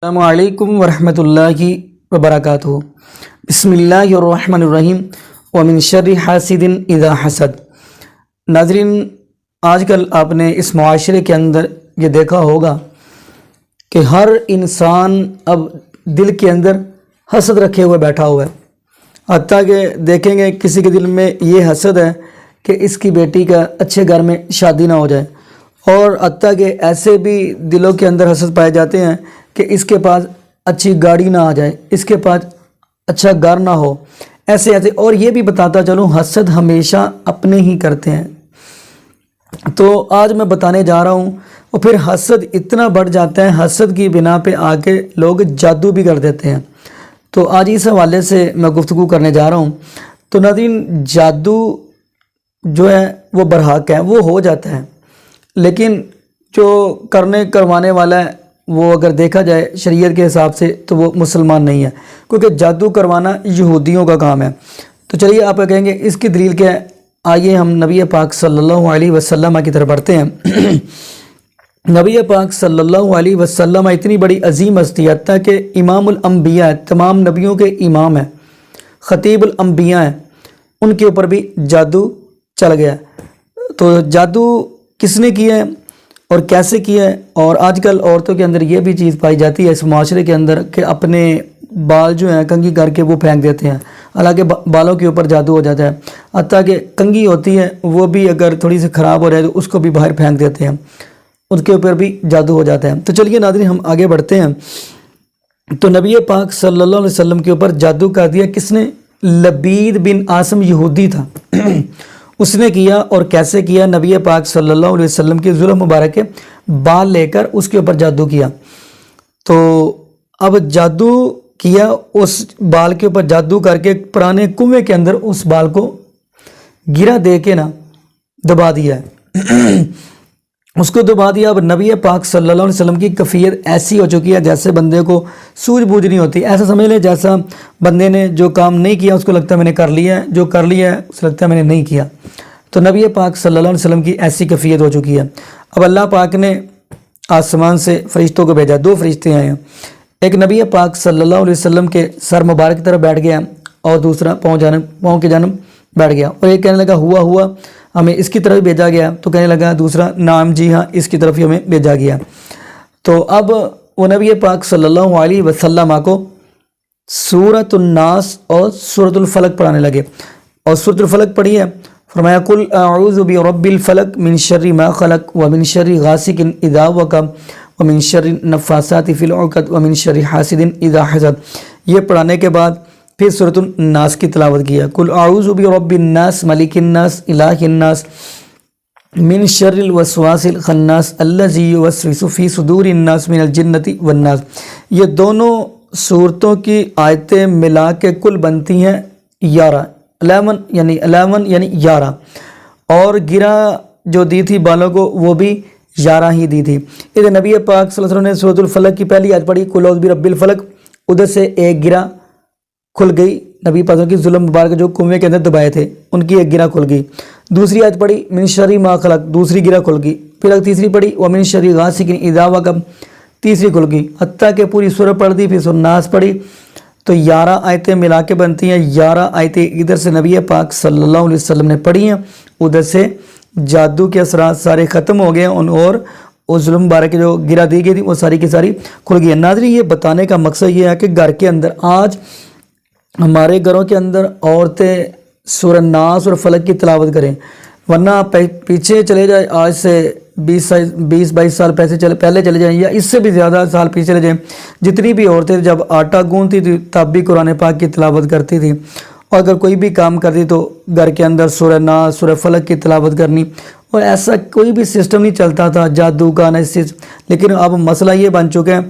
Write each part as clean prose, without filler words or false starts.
السلام علیکم ورحمۃ اللہ وبرکاتہ۔ بسم اللہ الرحمن الرحیم ومن شر حاسد اذا حسد۔ ناظرین، آج کل آپ نے اس معاشرے کے اندر یہ دیکھا ہوگا کہ ہر انسان اب دل کے اندر حسد رکھے ہوئے بیٹھا ہوا ہے۔ حتیٰ کہ دیکھیں گے کسی کے دل میں یہ حسد ہے کہ اس کی بیٹی کا اچھے گھر میں شادی نہ ہو جائے، اور حتیٰ کہ ایسے بھی دلوں کے اندر حسد پائے جاتے ہیں کہ اس کے پاس اچھی گاڑی نہ آ جائے، اس کے پاس اچھا گھر نہ ہو، ایسے۔ اور یہ بھی بتاتا چلوں، حسد ہمیشہ اپنے ہی کرتے ہیں۔ تو آج میں بتانے جا رہا ہوں، اور پھر حسد اتنا بڑھ جاتا ہے، حسد کی بنا پہ آ کے لوگ جادو بھی کر دیتے ہیں۔ تو آج اس حوالے سے میں گفتگو کرنے جا رہا ہوں۔ تو ناظرین، جادو جو ہے وہ برحق ہے، وہ ہو جاتا ہے، لیکن جو کروانے والا ہے وہ اگر دیکھا جائے شریعت کے حساب سے تو وہ مسلمان نہیں ہے، کیونکہ جادو کروانا یہودیوں کا کام ہے۔ تو چلیے، آپ کہیں گے اس کی دلیل کیا ہے؟ آئیے ہم نبی پاک صلی اللہ علیہ وسلم کی طرف بڑھتے ہیں۔ نبی پاک صلی اللہ علیہ وسلم اتنی بڑی عظیم ہستی ہے کہ امام الانبیاء، تمام نبیوں کے امام ہیں، خطیب الانبیاء ہیں، ان کے اوپر بھی جادو چل گیا۔ تو جادو کس نے کیا ہے اور کیسے کیا ہے؟ اور آج کل عورتوں کے اندر یہ بھی چیز پائی جاتی ہے اس معاشرے کے اندر کہ اپنے بال جو ہیں کنگھی کر کے وہ پھینک دیتے ہیں، حالانکہ بالوں کے اوپر جادو ہو جاتا ہے۔ حتیٰ کہ کنگھی ہوتی ہے وہ بھی اگر تھوڑی سی خراب ہو جائے تو اس کو بھی باہر پھینک دیتے ہیں، اس کے اوپر بھی جادو ہو جاتا ہے۔ تو چلیے ناظرین، ہم آگے بڑھتے ہیں۔ تو نبی پاک صلی اللہ علیہ وسلم کے اوپر جادو کر دیا کس نے؟ لبید بن عاصم یہودی تھا، اس نے کیا۔ اور کیسے کیا؟ نبی پاک صلی اللہ علیہ وسلم کے ظلم مبارک کے بال لے کر اس کے اوپر جادو کیا۔ تو اب جادو کیا، اس بال کے اوپر جادو کر کے پرانے کنویں کے اندر اس بال کو گرا دے کے دبا دیا ہے، اس کو دبا دیا۔ اب نبی پاک صلی اللہ علیہ وسلم کی کیفیت ایسی ہو چکی ہے جیسے بندے کو سوجھ بوجھ نہیں ہوتی۔ ایسا سمجھ لیں جیسا بندے نے جو کام نہیں کیا اس کو لگتا ہے میں نے کر لیا ہے، جو کر لیا ہے اس کو لگتا ہے میں نے نہیں کیا۔ تو نبی پاک صلی اللہ علیہ وسلم کی ایسی کیفیت ہو چکی ہے۔ اب اللہ پاک نے آسمان سے فرشتوں کو بھیجا، دو فرشتے آئے ہیں، ایک نبی پاک صلی اللہ علیہ وسلم کے سر مبارک کی طرف بیٹھ گیا اور دوسرا پاؤں کی جانب بیٹھ گیا، اور ایک کہنے لگا ہوا ہمیں اس کی طرف بھیجا گیا، تو کہنے لگا دوسرا نعم جی ہاں اس کی طرف ہی ہمیں بھیجا گیا۔ تو اب وہ نبی پاک صلی اللہ علیہ وسلم کو سورۃ الناس اور سورۃ الفلق پڑھانے لگے، اور سورۃ الفلق پڑھی ہے، فرمایا قل اعوذ برب الفلق من شر ما خلق ومن شر غاسق اذا وقب ومن شر النفاثات فی العقد ومن شر حاسد اذا حسد۔ یہ پڑھانے کے بعد پھر سورۃ الناس کی تلاوت کیا، قل اعوذ برب الناس ملک الناس الہ الناس من شر الوسواس الخناس الذی یوسوس فی صدور الناس من الجنۃ والناس۔ یہ دونوں صورتوں کی آیتیں ملا کے کل بنتی ہیں 11 یعنی 11، اور گرا جو دی تھی بالوں کو وہ بھی 11 ہی دی تھی۔ ادھر نبی پاک صلی اللہ علیہ وسلم نے سورۃ الفلق کی پہلی آیت پڑھی، قل اعوذ برب الفلق، ادھر سے ایک گرا کھل گئی، نبی پاک کی ظلم مبارک جو کنویں کے اندر دبائے تھے ان کی ایک گرہ کھل گئی۔ دوسری آیت پڑھی من شر ما خلق، دوسری گرہ کھل گئی، پھر تیسری پڑھی ومن شر غاسق اذا وقب، تیسری کھل گئی، حتیٰ کہ پوری سورہ پڑھ دی، پھر سورۃ الناس پڑھی، تو 11 آیتیں ملا کے بنتی ہیں۔ 11 آیتیں ادھر سے نبی پاک صلی اللہ علیہ وسلم نے پڑھی ہیں، ادھر سے جادو کے اثرات سارے ختم ہو گئے ہیں، اور وہ ظلم مبارک جو گرہ دی گئی تھی وہ ساری کی ساری کھل گئی ہیں۔ ناظرین، یہ بتانے کا مقصد یہ ہے کہ گھر کے اندر آج ہمارے گھروں کے اندر عورتیں سورہ ناس اور فلق کی تلاوت کریں، ورنہ پیچھے چلے جائیں، آج سے 20-22 سال پہلے چلے جائیں، یا اس سے بھی زیادہ سال پیچھے چلے جائیں، جتنی بھی عورتیں جب آٹا گوندتی تھی تب بھی قرآن پاک کی تلاوت کرتی تھی، اور اگر کوئی بھی کام کرتی تو گھر کے اندر سورہ ناس سورہ فلق کی تلاوت کرنی، اور ایسا کوئی بھی سسٹم نہیں چلتا تھا جادو کا نہ اس چیز۔ لیکن اب مسئلہ یہ بن چکا ہے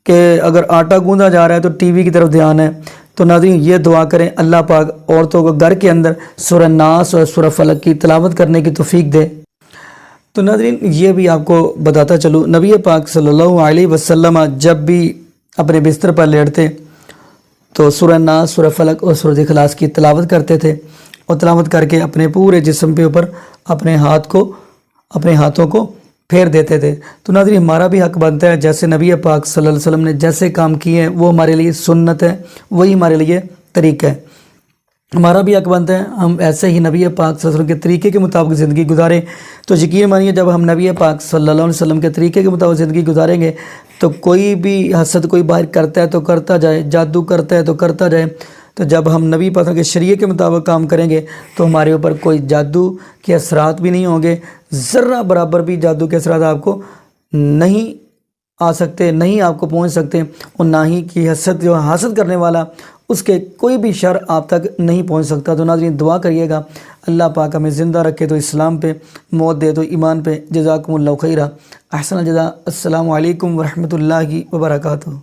کہ اگر آٹا گوندا جا رہا ہے تو ٹی وی کی طرف دھیان ہے۔ تو ناظرین، یہ دعا کریں اللہ پاک عورتوں کو گھر کے اندر سورہ ناس اور سورہ فلق کی تلاوت کرنے کی توفیق دے۔ تو ناظرین، یہ بھی آپ کو بتاتا چلوں، نبی پاک صلی اللہ علیہ وسلم جب بھی اپنے بستر پر لیٹتے تو سورہ ناس سورہ فلق اور سورۃ اخلاص کی تلاوت کرتے تھے، اور تلاوت کر کے اپنے پورے جسم کے اوپر اپنے ہاتھوں کو پھیر دیتے تھے۔ تو ناظرین ہمارا بھی حق بنتا ہے جیسے نبی پاک صلی اللہ علیہ وسلم نے جیسے کام کیے ہیں وہ ہمارے لیے سنت ہے، وہی ہمارے لیے طریقہ ہے۔ ہمارا بھی حق بنتا ہے ہم ایسے ہی نبی پاک صلی اللہ علیہ وسلم کے طریقے کے مطابق زندگی گزاریں۔ تو یقین مانیے جب ہم نبی پاک صلی اللہ علیہ وسلم کے طریقے کے مطابق زندگی گزاریں گے تو کوئی بھی حسد کوئی باہر کرتا ہے تو کرتا جائے، جادو کرتا ہے تو کرتا جائے، تو جب ہم نبی پاک کے شریعت کے مطابق کام کریں گے تو ہمارے اوپر کوئی جادو کے اثرات بھی نہیں ہوں گے، ذرہ برابر بھی جادو کے اثرات آپ کو نہیں آ سکتے، نہیں آپ کو پہنچ سکتے، اور نہ ہی کہ حسد جو حسد کرنے والا اس کے کوئی بھی شر آپ تک نہیں پہنچ سکتا۔ تو ناظرین دعا کریے گا اللہ پاک ہمیں زندہ رکھے تو اسلام پہ، موت دے تو ایمان پہ۔ جزاکم اللہ خیرہ، احسن الجزاء۔ السلام علیکم ورحمۃ اللہ وبرکاتہ۔